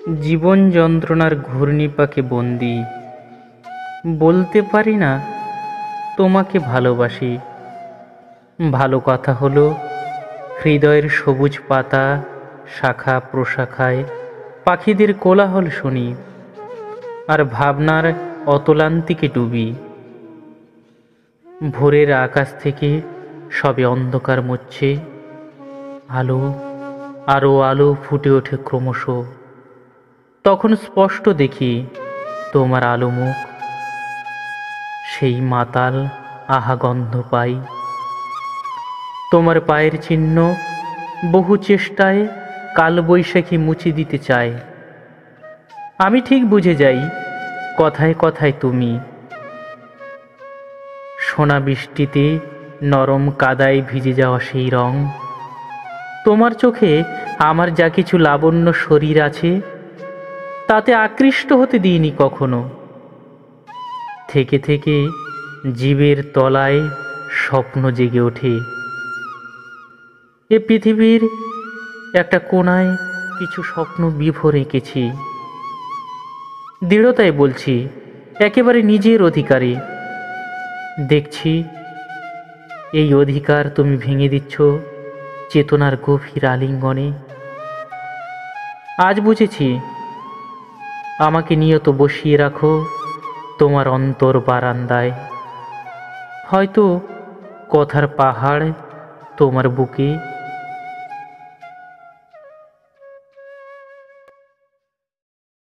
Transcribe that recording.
জীবন যন্ত্রণার ঘূর্ণিপাকে বন্দি, বলতে পারি না তোমাকে ভালোবাসি। ভালো কথা হলো হৃদয়ের সবুজ পাতা শাখা প্রশাখায় পাখিদের কোলাহল শুনি, আর ভাবনার অতলান্তিকে ডুবি। ভোরের আকাশ থেকে সবে অন্ধকার মুছছে, আলো আরো আলো ফুটে ওঠে ক্রমশ। তখন স্পষ্ট দেখি তোমার আলো মুখ, সেই মাতাল আহা গন্ধ পাই। তোমার পায়ের চিহ্ন বহু চেষ্টায় কালবৈশাখী মুছে দিতে চায়। আমি ঠিক বুঝে যাই কথায় কথায় তুমি। সোনা বৃষ্টিতে নরম কাদায় ভিজে যাওয়া সেই রং, তোমার চোখে আমার যা কিছু লাবণ্য শরীর আছে তাতে আকৃষ্ট হতে দিইনি কখনো। থেকে থেকে জীবের তলায় স্বপ্ন জেগে ওঠে। এ পৃথিবীর একটা কোণায় কিছু স্বপ্ন বিভোর এঁকেছি। দৃঢ়তায় বলছি, একেবারে নিজের অধিকারে। দেখছি এই অধিকার তুমি ভেঙে দিচ্ছ চেতনার গভীর আলিঙ্গনে। আজ বুঝেছি আমাকে নিয়ত বসিয়ে রাখো তোমার অন্তর বারান্দায়। হয়তো কথার পাহাড় তোমার বুকে